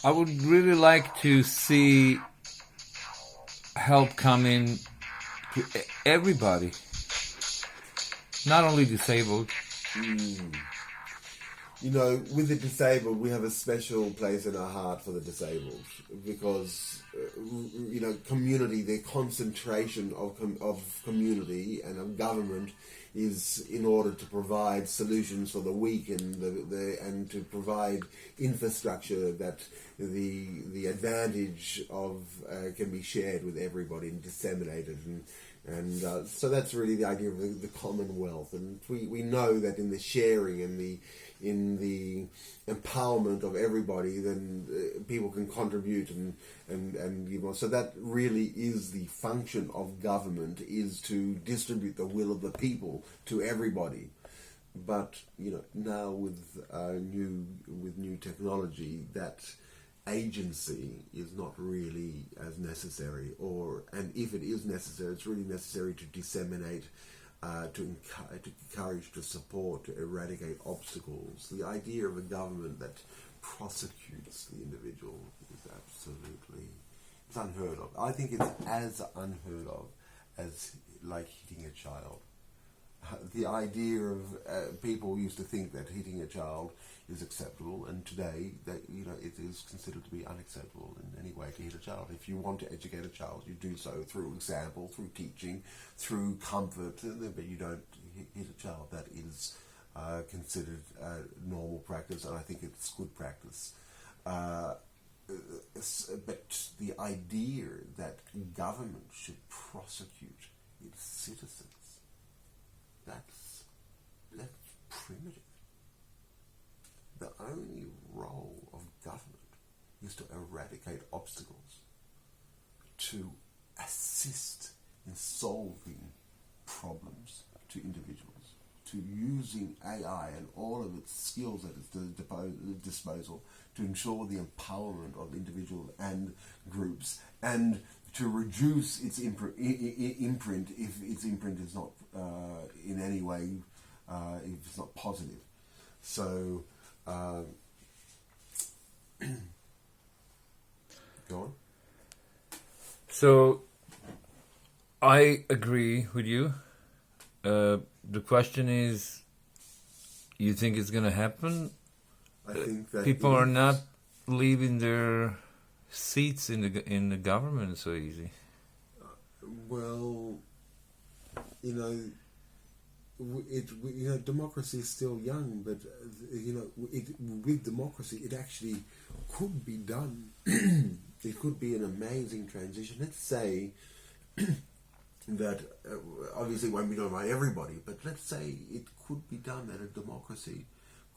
I would really like to see help coming to everybody, not only disabled. You know, with the disabled, we have a special place in our heart for the disabled because, you know, community, the concentration of community and of government is in order to provide solutions for the weak and and to provide infrastructure that the advantage of can be shared with everybody and disseminated and so that's really the idea of the commonwealth, and we know that in the sharing and in the empowerment of everybody, then people can contribute and give more. So that really is the function of government, is to distribute the will of the people to everybody. But you know, now with new technology, that agency is not really as necessary, and if it is necessary, it's really necessary to disseminate, to encourage, to support, to eradicate obstacles. The idea of a government that prosecutes the individual is absolutely, it's unheard of. I think it's as unheard of as like hitting a child. The idea of people used to think that hitting a child is acceptable, and today that it is considered to be unacceptable in any way to hit a child. If you want to educate a child, you do so through example, through teaching, through comfort, but you don't hit a child. That is considered normal practice, and I think it's good practice. But the idea that government should prosecute its citizens, that's primitive. The only role of government is to eradicate obstacles, to assist in solving problems to individuals, to using AI and all of its skills at its disposal to ensure the empowerment of individuals and groups, and to reduce its imprint if its imprint is not in any way, if it's not positive. So, go on. So, I agree with you. The question is, you think it's going to happen? I think that people are not leaving their seats in the government so easy. Well, democracy is still young, but with democracy, it actually could be done. It could be an amazing transition. Let's say that obviously it won't be done by everybody, but let's say it could be done that a democracy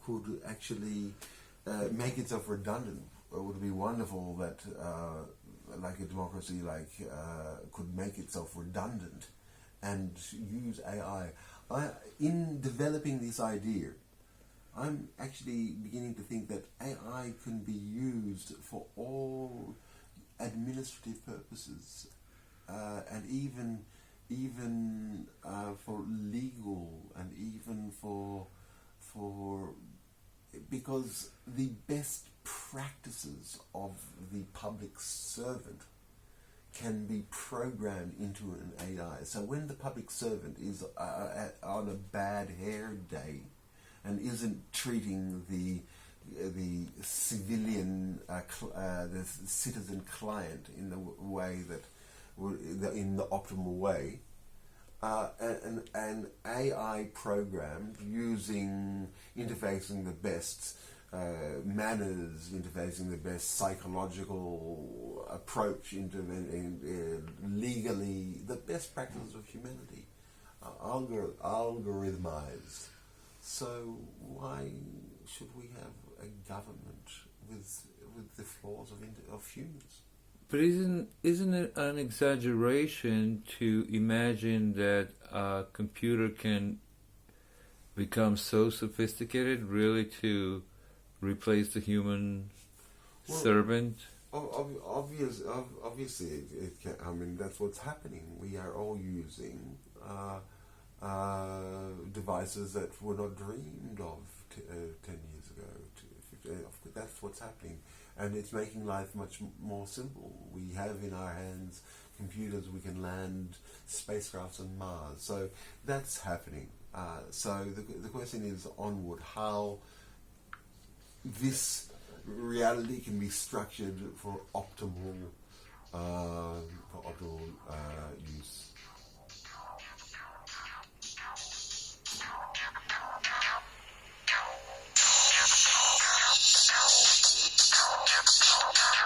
could actually make itself redundant. It would be wonderful that like a democracy could make itself redundant and use AI. In developing this idea, I'm actually beginning to think that AI can be used for all administrative purposes, and even for legal, and even for because the best practices of the public servant can be programmed into an AI. So when the public servant is on a bad hair day and isn't treating the civilian, the citizen client in the way in the optimal way, an AI program interfacing the best manners, interfacing the best psychological approach into legally the best practices of humanity, algorithmised. So why should we have a government with the flaws of humans? But isn't it an exaggeration to imagine that a computer can become so sophisticated, really, to replace the human servant? Obviously, it can. I mean, that's what's happening. We are all using devices that were not dreamed of 10 years ago. That's what's happening, and it's making life much more simple. We have in our hands computers. We can land spacecrafts on Mars. So that's happening. So the question is onward, how this reality can be structured for optimal use.